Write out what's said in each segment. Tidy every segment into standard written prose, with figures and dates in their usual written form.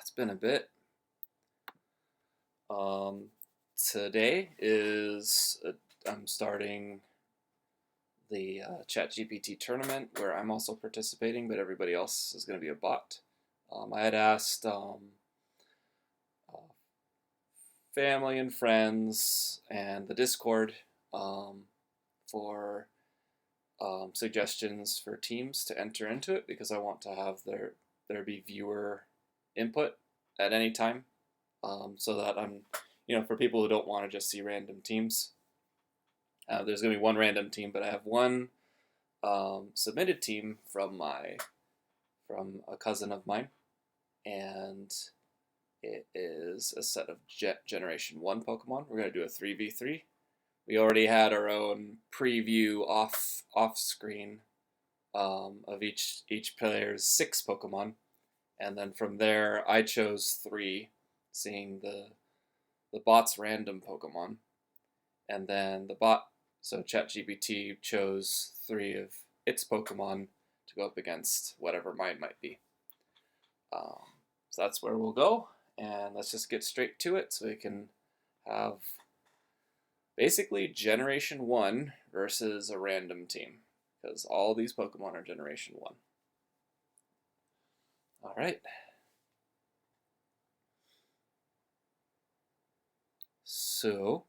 It's been a bit. Today is I'm starting the ChatGPT tournament where I'm also participating, but everybody else is going to be a bot. I had asked uh, family and friends and the Discord for suggestions for teams to enter into it because I want to have there be viewer input at any time, so that for people who don't want to just see random teams. There's going to be one random team, but I have one submitted team from a cousin of mine, and it is a set of Generation 1 Pokemon. We're going to do a 3v3. We already had our own preview off screen of each player's 6 Pokemon, and then from there I chose 3, seeing the bot's random Pokemon, and then so ChatGPT chose 3 of its Pokemon to go up against whatever mine might be. So that's where we'll go, and let's just get straight to it so we can have basically Generation 1 versus a random team, because all these Pokemon are Generation 1. Alright. So,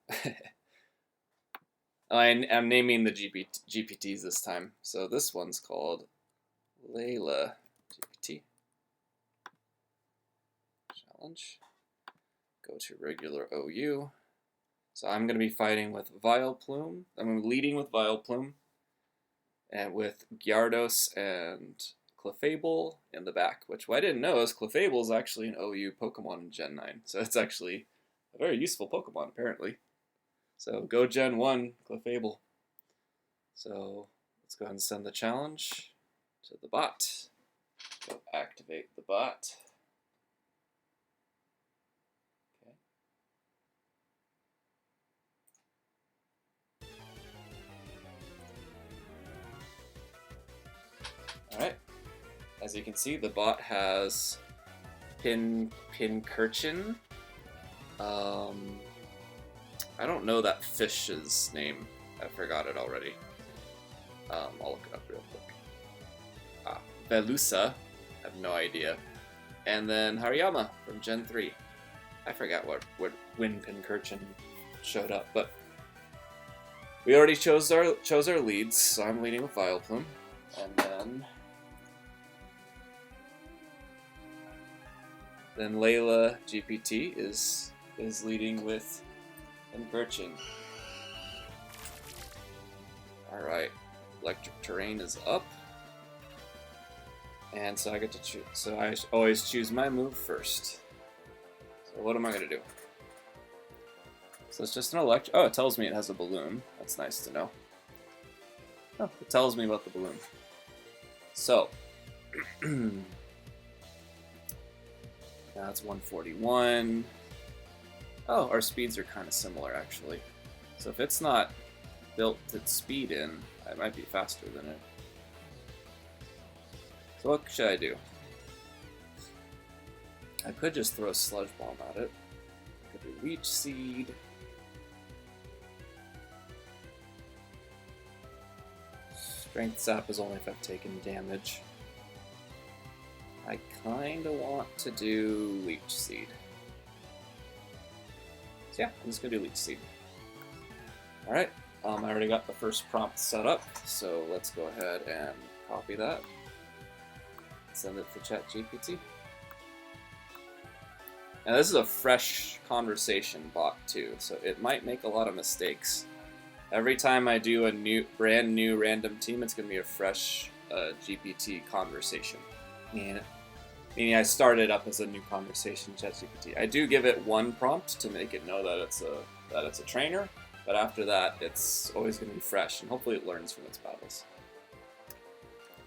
I'm naming the GPTs this time. So this one's called LailaGPT. Challenge. Go to regular OU. So I'm going to be fighting with Vileplume. I'm leading with Vileplume, and with Gyarados and Clefable in the back, which what I didn't know is Clefable is actually an OU Pokemon in Gen 9. So it's actually a very useful Pokemon, apparently. So go Gen 1, Clefable. So let's go ahead and send the challenge to the bot. Go activate the bot. Alright, as you can see, the bot has Pincurchin. I don't know that fish's name. I forgot it already. I'll look it up real quick. Veluza, I have no idea. And then Hariyama from Gen 3. I forgot when Pincurchin showed up, but we already chose our leads, so I'm leading with Vileplume. And then LailaGPT is leading with Pincurchin. Alright, electric terrain is up. And so I get to choose. So I always choose my move first. So what am I going to do? So it's just an electric. Oh, it tells me it has a balloon. That's nice to know. Oh, it tells me about the balloon. So, that's 141. Oh, our speeds are kind of similar, actually. So if it's not built its speed in, I might be faster than it. So what should I do? I could just throw a Sludge Bomb at it. I could do Leech Seed. Strength Sap is only if I've taken damage. I kinda want to do Leech Seed. So yeah, I'm just gonna do Leech Seed. Alright, I already got the first prompt set up, so let's go ahead and copy that. Send it to ChatGPT. Now this is a fresh conversation bot too, so it might make a lot of mistakes. Every time I do a brand new random team, it's going to be a fresh GPT conversation. Meaning I started up as a new conversation ChatGPT. I do give it one prompt to make it know that it's a trainer, but after that, it's always going to be fresh, and hopefully it learns from its battles.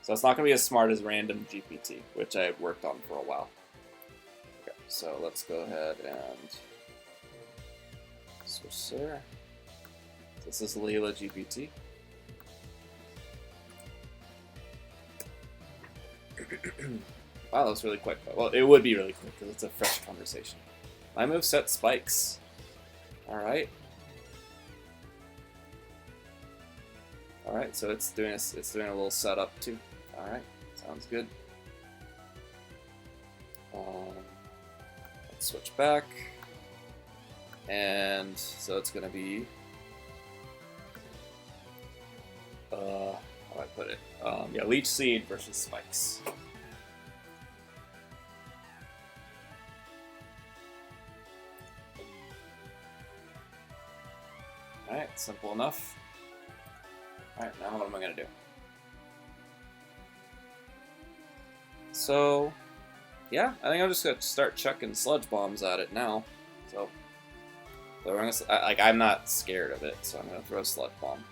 So it's not going to be as smart as random GPT, which I've worked on for a while. Okay, so let's go ahead and switch there. This is LailaGPT. Wow, that was really quick. Well, it would be really quick because it's a fresh conversation. My moveset spikes. Alright. Alright, so it's doing a little setup too. Alright, sounds good. Let's switch back. And so it's gonna be how do I put it? Yeah, Leech Seed versus Spikes. Alright, simple enough. Alright, now what am I gonna do? So, yeah, I think I'm just gonna start chucking Sludge Bombs at it now. So we're gonna, I'm not scared of it, so I'm gonna throw a Sludge Bomb.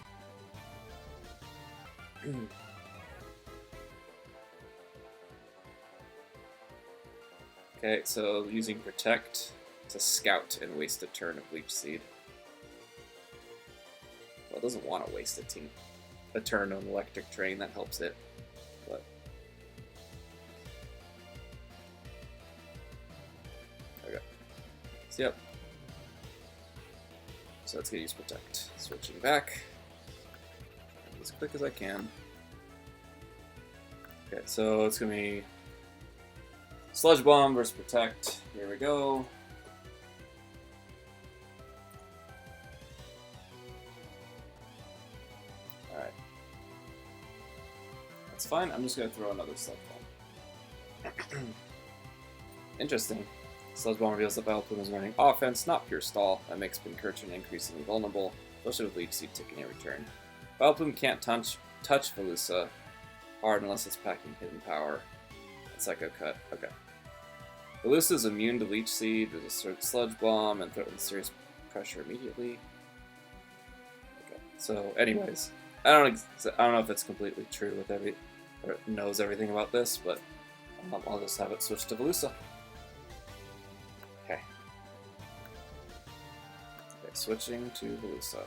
Okay, so using Protect to scout and waste a turn of Leech Seed. Well, it doesn't want to waste a turn on Electric Drain, that helps it. But okay. So, yep. So let's get use Protect. Switching back. As quick as I can. Okay, so it's gonna be Sludge Bomb versus Protect. Here we go. Alright. That's fine. I'm just gonna throw another Sludge Bomb. Interesting. Sludge Bomb reveals that Vileplume is running offense, not pure stall. That makes Pincurchin increasingly vulnerable, especially with Leech Seed taking a return. Vileplume can't touch Veluza hard unless it's packing Hidden Power. Psycho Cut. Okay. Veluza is immune to Leech Seed with a Sludge Bomb and threatens serious pressure immediately. Okay. So, anyways, I don't know if it's completely true with or knows everything about this, but I'll just have it switch to Veluza. Okay. Okay, switching to Veluza.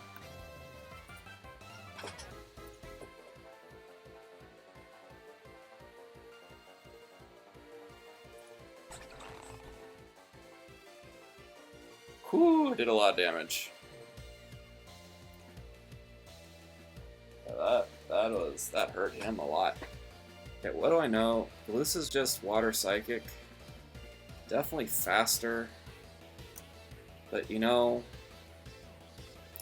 Whew, did a lot of damage. Yeah, that hurt him a lot. Okay, what do I know? This is just Water Psychic. Definitely faster. But you know,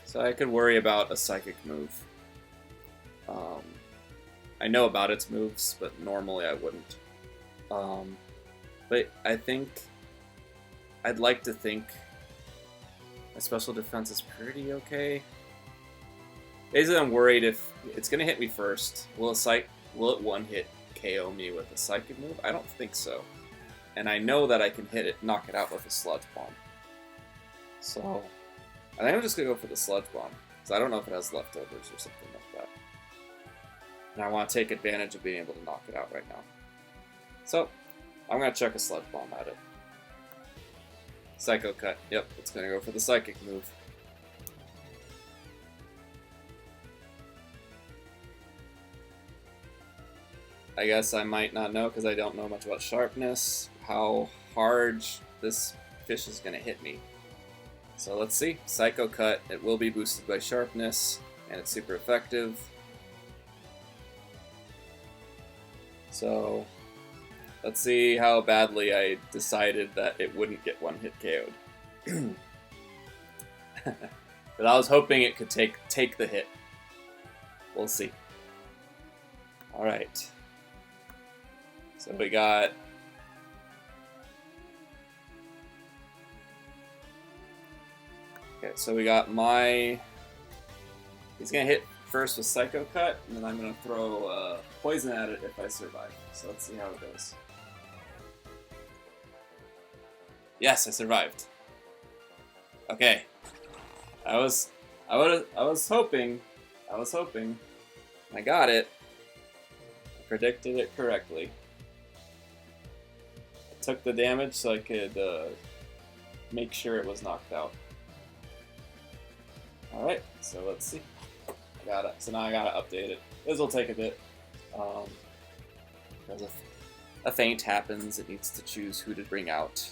so I could worry about a Psychic move. I know about its moves, but normally I wouldn't. But I think I'd like to think my special defense is pretty okay. Basically, I'm worried if it's gonna hit me first. Will it one-hit KO me with a Psychic move? I don't think so. And I know that I can knock it out with a Sludge Bomb. So I think I'm just gonna go for the Sludge Bomb, because I don't know if it has leftovers or something like that. And I want to take advantage of being able to knock it out right now. So I'm gonna chuck a Sludge Bomb at it. Psycho Cut. Yep, it's gonna go for the Psychic move. I guess I might not know, because I don't know much about sharpness, how hard this fish is gonna hit me. So let's see. Psycho Cut. It will be boosted by sharpness, and it's super effective. So let's see how badly I decided that it wouldn't get one-hit KO'd. But I was hoping it could take the hit. We'll see. Alright. So we got... Okay, so we got my... He's going to hit first with Psycho Cut, and then I'm going to throw Poison at it if I survive. So let's see how it goes. Yes, I survived. Okay. I was hoping. I got it. I predicted it correctly. I took the damage so I could make sure it was knocked out. Alright, so let's see. So now I gotta update it. This will take a bit. Because a feint happens, it needs to choose who to bring out.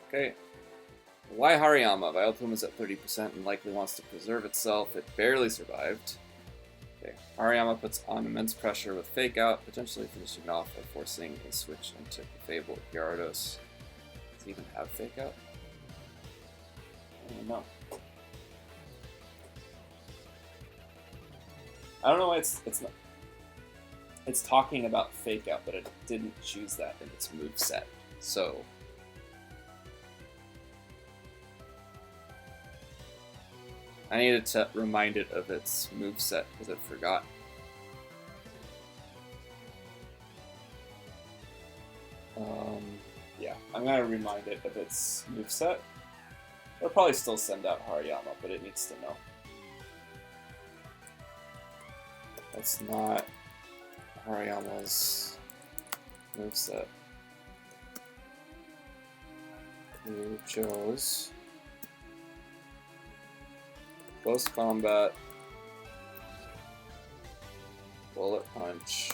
Okay. Why Hariyama? Vileplume is at 30% and likely wants to preserve itself. It barely survived. Okay. Hariyama puts on immense pressure with Fake Out, potentially finishing off by forcing a switch into Clefable with Gyarados. Does it even have Fake Out? I don't know. I don't know why it's not. It's talking about Fake Out, but it didn't choose that in its moveset. So I needed to remind it of its moveset because it forgot. Yeah, I'm gonna remind it of its moveset. It'll probably still send out Hariyama, but it needs to know. That's not Hariyama's moveset. You chose Close Combat, Bullet Punch,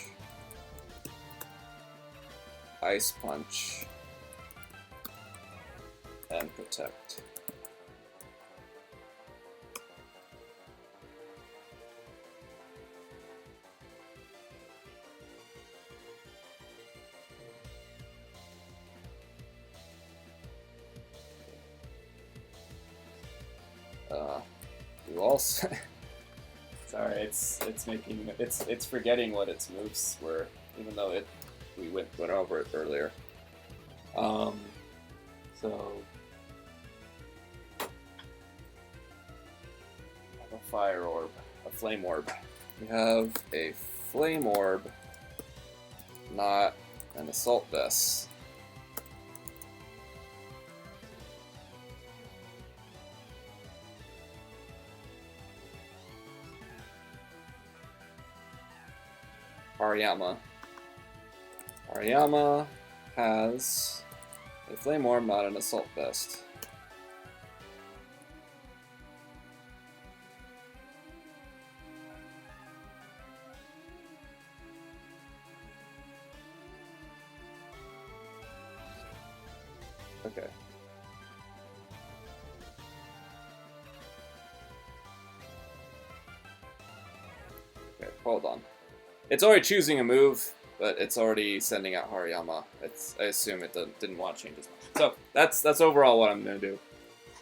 Ice Punch, and Protect. You also sorry, it's forgetting what its moves were, even though we went over it earlier. So I have a Fire Orb, a Flame Orb. We have a Flame Orb, not an Assault Vest. Hariyama. Hariyama has a Flame Orb, not an Assault Vest. Okay. Okay, hold on. It's already choosing a move, but it's already sending out Hariyama. I assume it didn't want to change its mind. So that's overall what I'm gonna do,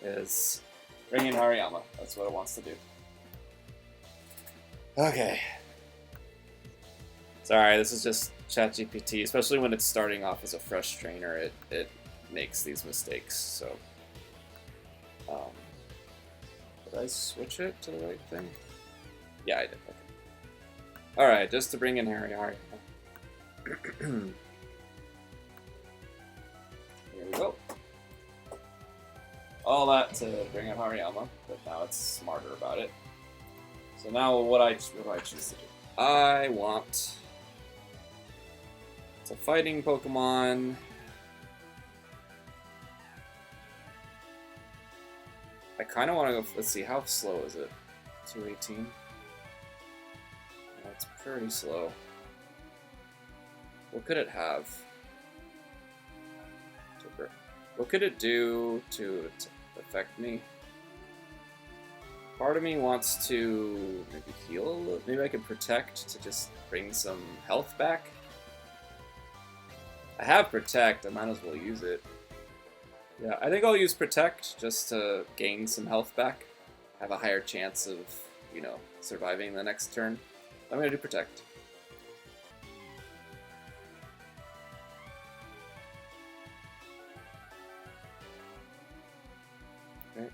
is bring in Hariyama. That's what it wants to do. Okay. Sorry, this is just ChatGPT, especially when it's starting off as a fresh trainer. It makes these mistakes. So, did I switch it to the right thing? Yeah, I did. Okay. Alright, just to bring in Hariyama. Here we go. All that to bring in Hariyama, but now it's smarter about it. So now what do I choose to do? I want... It's a fighting Pokemon. I kind of want to go... Let's see, how slow is it? 218? That's pretty slow. What could it have? What could it do to affect me? Part of me wants to maybe heal a little. Maybe I could Protect to just bring some health back. I have Protect, I might as well use it. Yeah, I think I'll use Protect just to gain some health back. Have a higher chance of, you know, surviving the next turn. I'm gonna do Protect. Okay.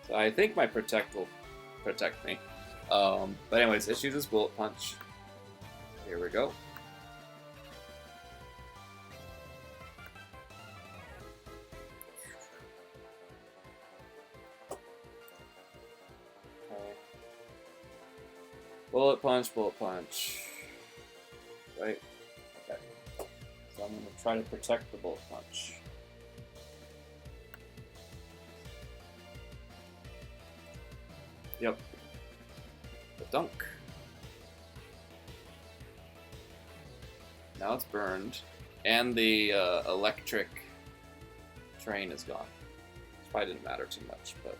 So I think my Protect will protect me. But anyways, it chooses Bullet Punch. Here we go. Bullet Punch, Bullet Punch. Right? Okay. So I'm going to try to protect the Bullet Punch. Yep. The dunk. Now it's burned. And the electric train is gone. Probably didn't matter too much, but...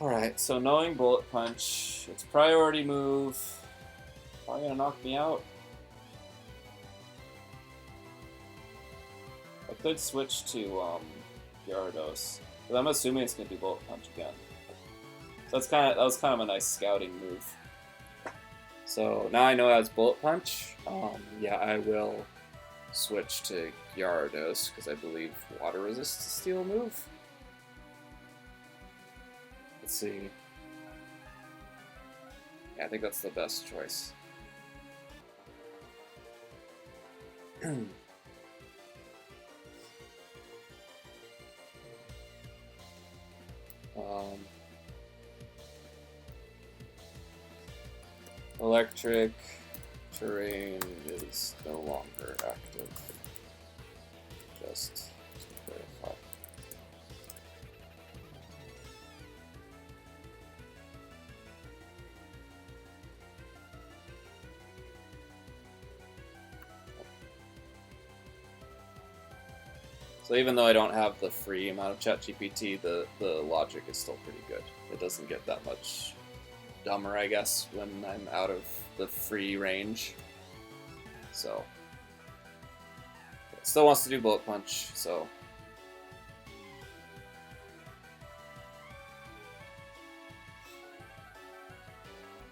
Alright, so knowing Bullet Punch, its priority move, probably gonna knock me out. I could switch to Gyarados, but I'm assuming it's gonna do Bullet Punch again. So that was kind of a nice scouting move. So now I know it has Bullet Punch. Yeah, I will switch to Gyarados because I believe Water Resist is Steel move. Let's see. Yeah, I think that's the best choice. Electric terrain is no longer active. Just to verify. So even though I don't have the free amount of ChatGPT, the logic is still pretty good. It doesn't get that much dumber, I guess, when I'm out of the free range. So it still wants to do Bullet Punch, so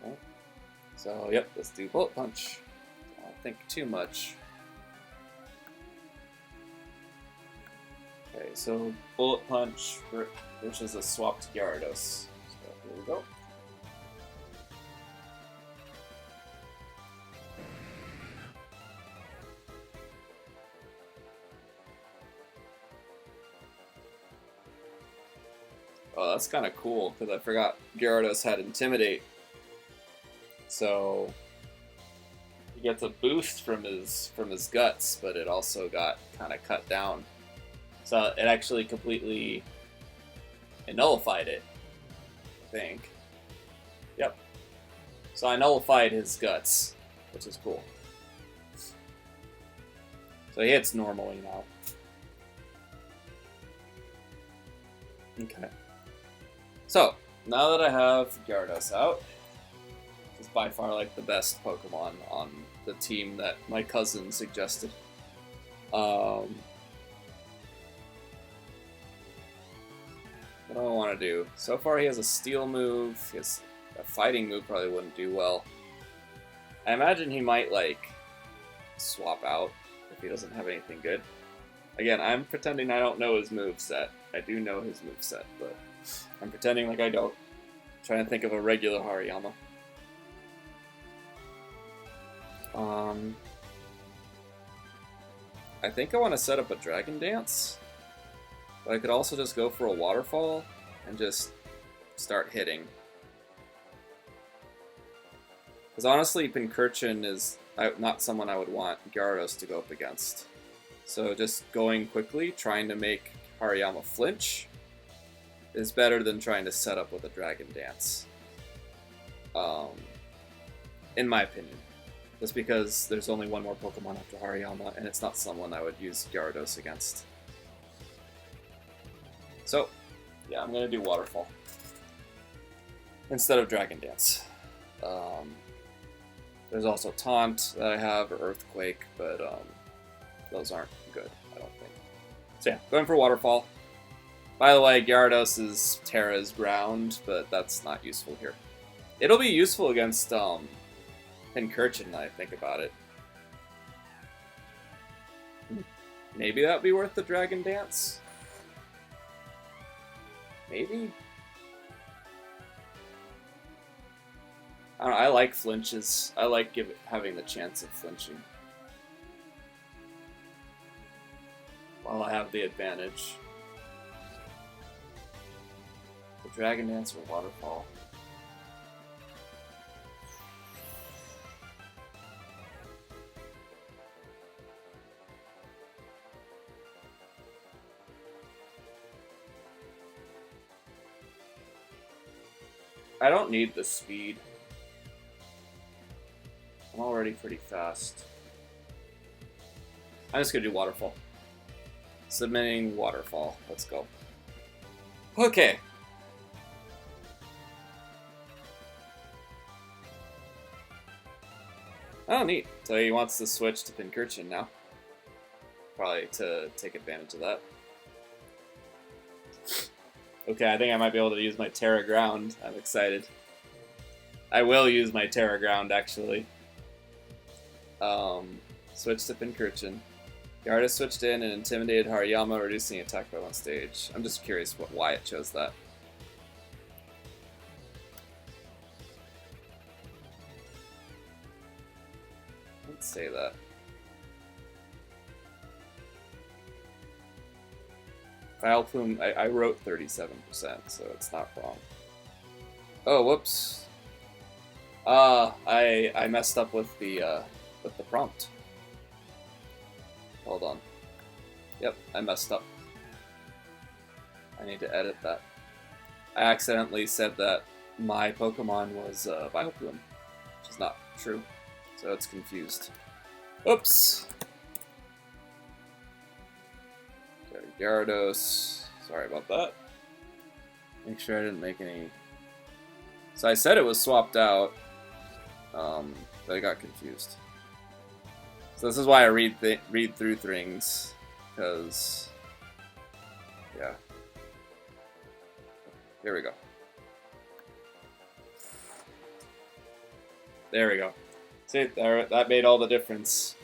okay. So yep, let's do Bullet Punch. Don't think too much. Okay, so Bullet Punch versus a swapped Gyarados. So here we go. Oh, that's kind of cool, because I forgot Gyarados had Intimidate. So he gets a boost from his guts, but it also got kind of cut down. So it actually completely nullified it, I think. Yep. So I nullified his guts, which is cool. So he hits normally now. Okay. So, now that I have Gyarados out, it's by far like the best Pokemon on the team that my cousin suggested. What do I want to do? So far he has a Steel move, his a Fighting move probably wouldn't do well. I imagine he might like swap out if he doesn't have anything good. Again, I'm pretending I don't know his moveset. I do know his moveset, but I'm pretending like I don't. I'm trying to think of a regular Hariyama. I think I want to set up a Dragon Dance, but I could also just go for a Waterfall and just start hitting. Because honestly, Pincurchin is not someone I would want Gyarados to go up against. So just going quickly, trying to make Hariyama flinch, is better than trying to set up with a Dragon Dance. In my opinion. Just because there's only one more Pokemon after Hariyama, and it's not someone I would use Gyarados against. So, yeah, I'm going to do Waterfall instead of Dragon Dance. There's also Taunt that I have, or Earthquake, but those aren't good, I don't think. So yeah, going for Waterfall. By the way, Gyarados is Terra's ground, but that's not useful here. It'll be useful against Pincurchin, now I think about it. Maybe that'd be worth the Dragon Dance? Maybe? I don't know, I like flinches. I like having the chance of flinching. While I have the advantage. The Dragon Dance or Waterfall? I don't need the speed. I'm already pretty fast. I'm just gonna do Waterfall. Submitting Waterfall. Let's go. Okay. Oh, neat. So he wants to switch to Pincurchin now. Probably to take advantage of that. Okay, I think I might be able to use my Terra Ground. I'm excited. I will use my Terra Ground, actually. Switch to Pincurchin. Gyarados switched in and intimidated Hariyama, reducing attack by 1 stage. I'm just curious why it chose that. Let's say that. Vileplume, I wrote 37%, so it's not wrong. Oh, whoops. I messed up with the prompt. Hold on. Yep, I messed up. I need to edit that. I accidentally said that my Pokemon was Vileplume, which is not true, so it's confused. Oops! Okay, Gyarados. Sorry about that. Make sure I didn't make any... So I said it was swapped out, but I got confused. So this is why I read through things, because, yeah. Here we go. There we go. See, that made all the difference.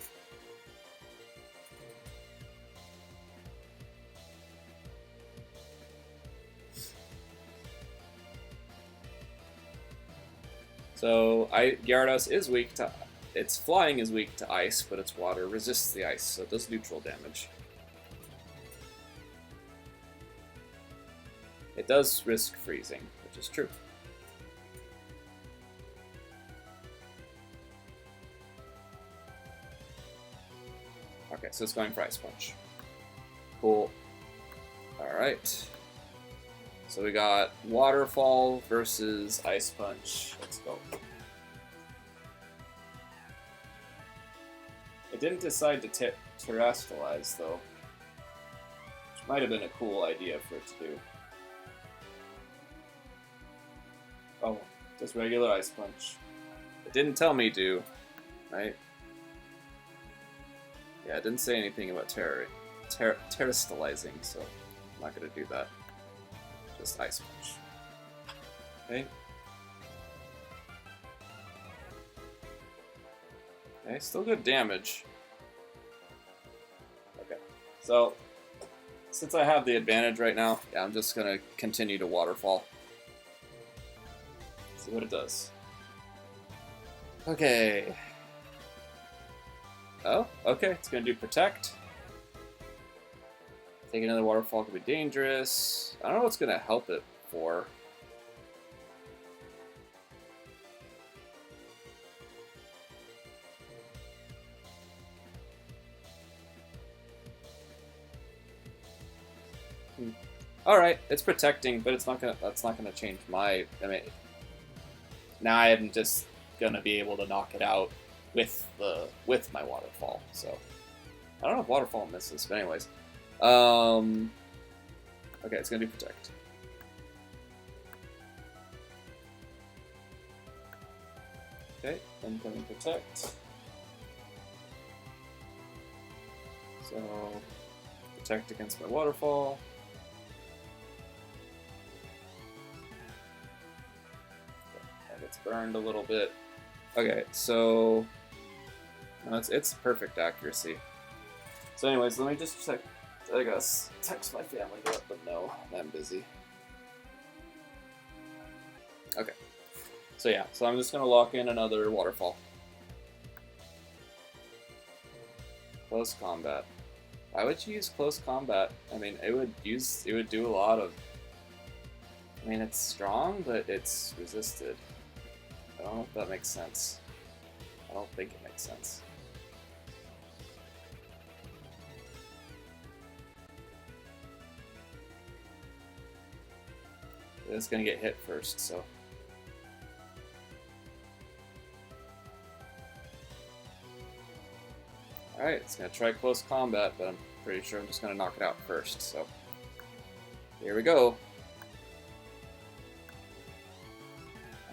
So Gyarados is weak to... Its flying is weak to ice, but its water resists the ice, so it does neutral damage. It does risk freezing, which is true. Okay, so it's going for Ice Punch. Cool. Alright. So we got Waterfall versus Ice Punch. Let's go. It didn't decide to terrestrialize, though. Which might have been a cool idea for it to do. Oh, just regular Ice Punch. It didn't tell me to, right? Yeah, it didn't say anything about terrestrializing, so I'm not going to do that. Just Ice Punch. Okay. Okay, still good damage. Okay, so since I have the advantage right now, yeah, I'm just gonna continue to Waterfall. See what it does. Okay. Oh, okay, it's gonna do Protect. Taking another Waterfall could be dangerous. I don't know what's gonna help it for. Alright, it's protecting, but it's not gonna that's not gonna change my now I am just gonna be able to knock it out with my Waterfall, so I don't know if Waterfall misses, but anyways. Okay, it's gonna do Protect. Okay, incoming Protect. So Protect against my Waterfall. It's burned a little bit. Okay, so no, it's perfect accuracy. So anyways, let me just check. I guess text my family to let them know I'm busy. Okay. So yeah, so I'm just gonna lock in another Waterfall. Close combat. Why would you use close combat? I mean, it would do a lot of. I mean, it's strong, but it's resisted. I don't know if that makes sense. I don't think it makes sense. It's gonna get hit first, so Alright, it's going to try close combat, but I'm pretty sure I'm just going to knock it out first, so... Here we go.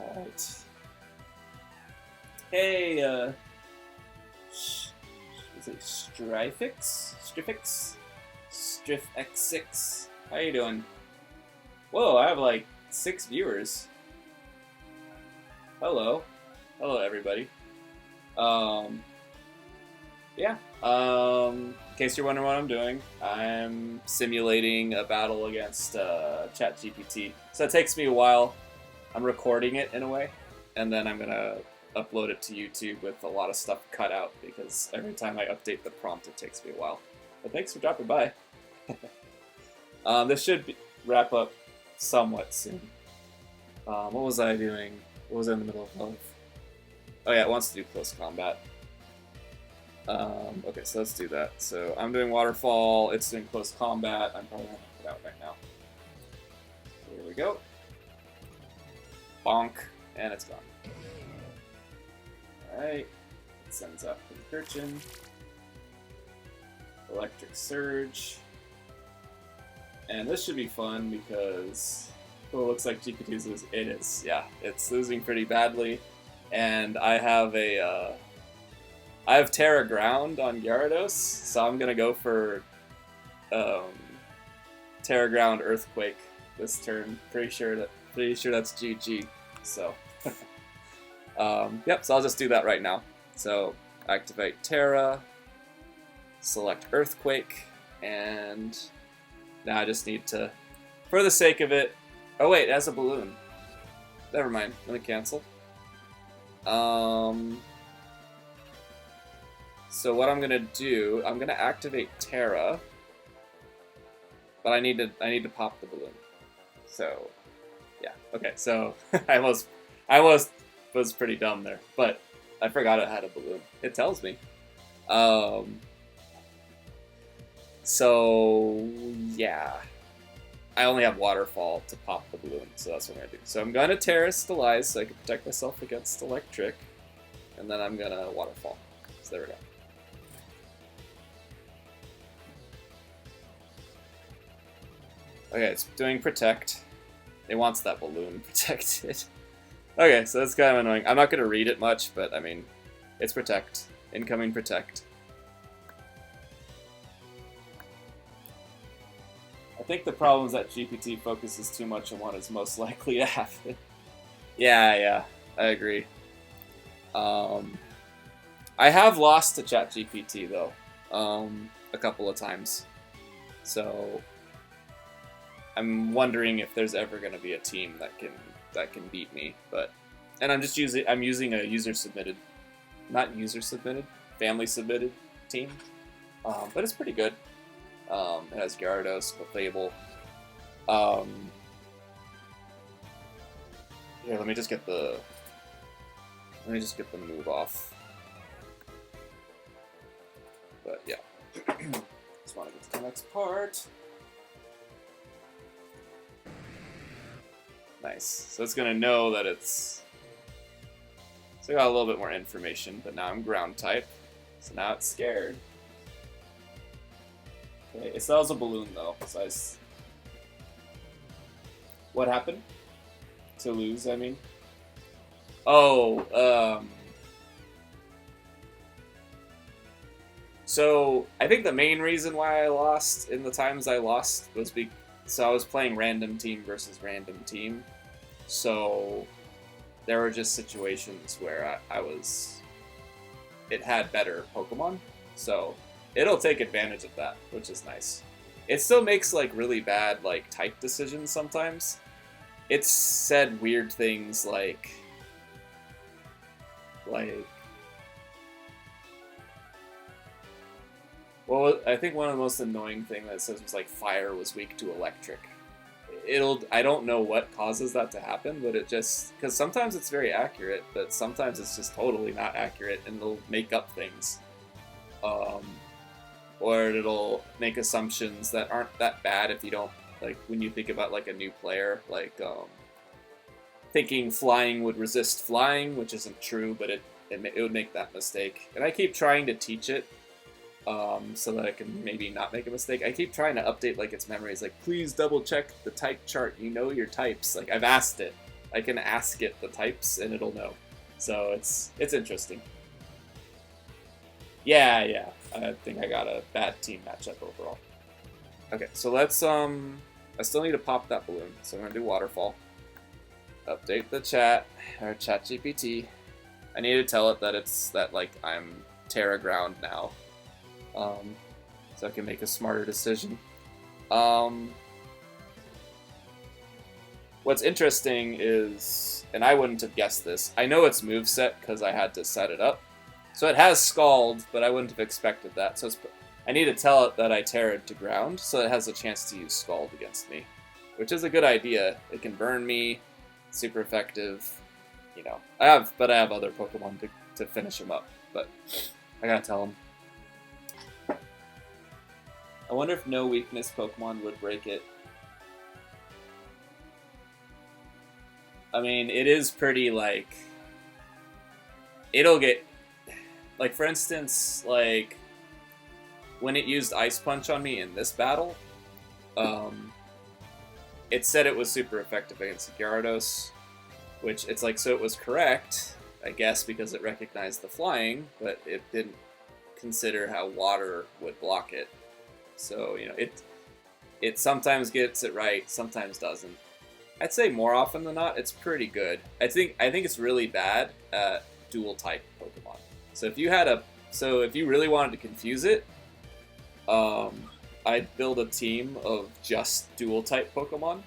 Alright. Hey, is it Strifix? Strifx6? How you doing? Whoa, I have like 6 viewers. Hello. Hello, everybody. Yeah. In case you're wondering what I'm doing, I'm simulating a battle against ChatGPT. So it takes me a while. I'm recording it in a way, and then I'm gonna upload it to YouTube with a lot of stuff cut out because every time I update the prompt, it takes me a while. But thanks for dropping by. This should wrap up somewhat soon. What was I doing? What was I in the middle of? Oh yeah, it wants to do close combat. Okay, so let's do that. So I'm doing waterfall, it's doing close combat. I'm probably gonna knock it out right now. So here we go. Bonk, and it's gone. Alright, it sends out Pincurchin. Electric Surge. And this should be fun because it looks like GPT's losing. It is, yeah. It's losing pretty badly. And I have I have Terra Ground on Gyarados, so I'm gonna go for Terra Ground Earthquake this turn. Pretty sure that's GG. So yep, so I'll just do that right now. So activate Terra, select Earthquake, and now I just need to, for the sake of it, oh wait, it has a balloon. Never mind, let me cancel. So what I'm gonna do, I'm gonna activate Terra, but I need to pop the balloon. So yeah, okay. So I was pretty dumb there, but I forgot it had a balloon. It tells me. So yeah, I only have waterfall to pop the balloon, so that's what I'm gonna do. So I'm gonna Terra Stellize so I can protect myself against electric, and then I'm gonna waterfall. So there we go. Okay, it's doing protect. It wants that balloon protected. Okay, so that's kind of annoying. I'm not going to read it much, but I mean, it's protect. Incoming protect. I think the problem is that GPT focuses too much on what is most likely to happen. Yeah, I agree. I have lost to ChatGPT though, a couple of times. So I'm wondering if there's ever going to be a team that can beat me, and I'm using a user submitted, not user submitted, family submitted team, but it's pretty good. It has Gyarados, Clefable. Here, let me just get the move off. But yeah, just want to get to the next part. Nice. So it's gonna know that it's. So I got a little bit more information, but now I'm ground type, so now it's scared. Okay, it still has a balloon though. So what happened? To lose, I mean. Oh, So I think the main reason why I lost in the times I lost was so I was playing random team versus random team. So there were just situations where it had better Pokemon, so it'll take advantage of that, which is nice. It still makes like really bad like type decisions sometimes. It's said weird things like well, I think one of the most annoying things that it says was like fire was weak to electric. I don't know what causes that to happen, but it just, because sometimes it's very accurate, but sometimes it's just totally not accurate, and it'll make up things. Or it'll make assumptions that aren't that bad if you don't, like, when you think about, like, a new player, like, thinking flying would resist flying, which isn't true, but it would make that mistake. And I keep trying to teach it, so that I can maybe not make a mistake. I keep trying to update like its memories, like please double check the type chart. You know your types. Like I've asked it. I can ask it the types and it'll know. So it's interesting. Yeah. I think I got a bad team matchup overall. Okay, so let's I still need to pop that balloon, so I'm gonna do waterfall. Update the chat or ChatGPT. I need to tell it that like I'm Terra Ground now. So I can make a smarter decision. What's interesting is, and I wouldn't have guessed this, I know its moveset because I had to set it up. So it has Scald, but I wouldn't have expected that. So I need to tell it that I Terra to ground, so it has a chance to use Scald against me. Which is a good idea. It can burn me, super effective. You know, I have other Pokemon to finish him up, but I gotta tell him. I wonder if no weakness Pokemon would break it. I mean, it is pretty, like... It'll get... Like, for instance, like... When it used Ice Punch on me in this battle, it said it was super effective against Gyarados, which it's like, so it was correct, I guess, because it recognized the flying, but it didn't consider how water would block it. So, you know, it sometimes gets it right, sometimes doesn't. I'd say more often than not, it's pretty good. I think it's really bad at dual type Pokemon. So if you really wanted to confuse it, I'd build a team of just dual type Pokemon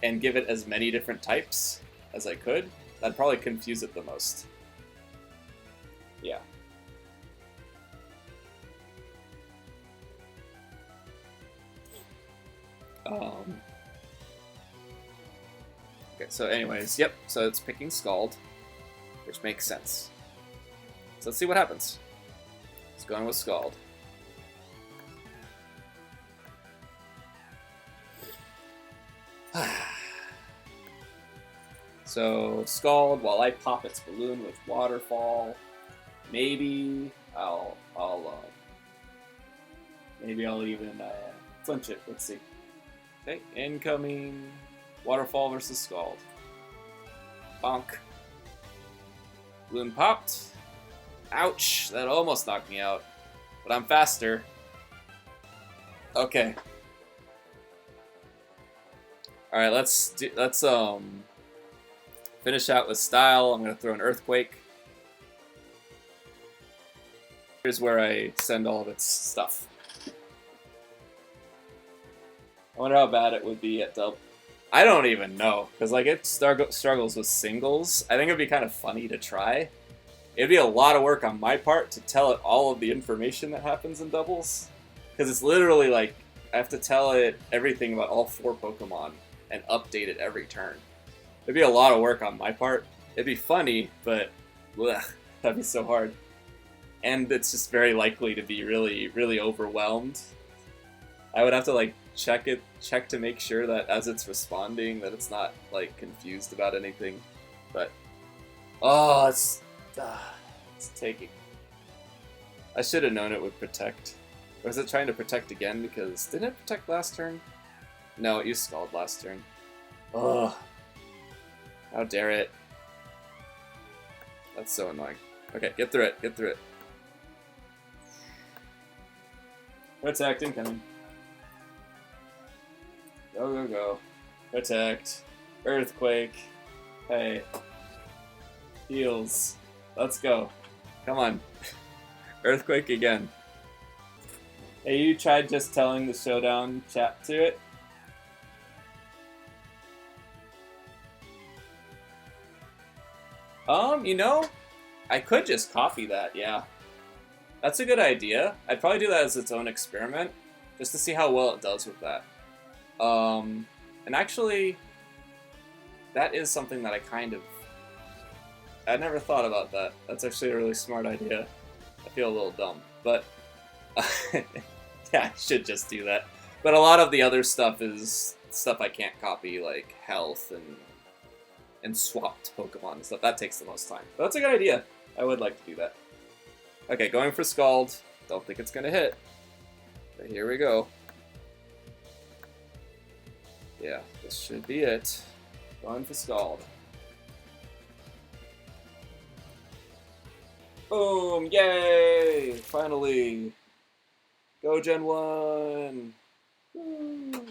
and give it as many different types as I could. That'd probably confuse it the most. Yeah. Okay, so anyways, yep, so it's picking Scald, which makes sense. So let's see what happens. It's going with Scald. So Scald while I pop its balloon with Waterfall. Maybe I'll even flinch it. Let's see. Okay, incoming Waterfall versus Scald. Bonk. Balloon popped. Ouch! That almost knocked me out, but I'm faster. Okay. All right, let's finish out with style. I'm gonna throw an Earthquake. Here's where I send all of its stuff. I wonder how bad it would be at double. I don't even know, because like it struggles with singles. I think it'd be kind of funny to try. It'd be a lot of work on my part to tell it all of the information that happens in doubles, because it's literally like I have to tell it everything about all 4 Pokemon and update it every turn. It'd be a lot of work on my part. It'd be funny, but blech, that'd be so hard. And it's just very likely to be really, really overwhelmed. I would have to like check to make sure that as it's responding that it's not like confused about anything. But it's taking. I should have known it would protect. Or is it trying to protect again? Because didn't it protect last turn? No, it used Scald last turn. Ugh. How dare it. That's so annoying. Okay, get through it, get through it. Protect incoming. Go, go, go. Protect. Earthquake. Hey. Heals. Let's go. Come on. Earthquake again. Hey, you tried just telling the showdown chat to it? You know, I could just copy that, yeah. That's a good idea. I'd probably do that as its own experiment, just to see how well it does with that. And actually, that is something that I never thought about that. That's actually a really smart idea. I feel a little dumb, but yeah, I should just do that. But a lot of the other stuff is stuff I can't copy, like health and swapped Pokemon and stuff. That takes the most time. But that's a good idea. I would like to do that. Okay, going for Scald. Don't think it's gonna hit. But here we go. Yeah, this should be it. Going for scald. Boom! Yay! Finally! Go Gen 1! Woo.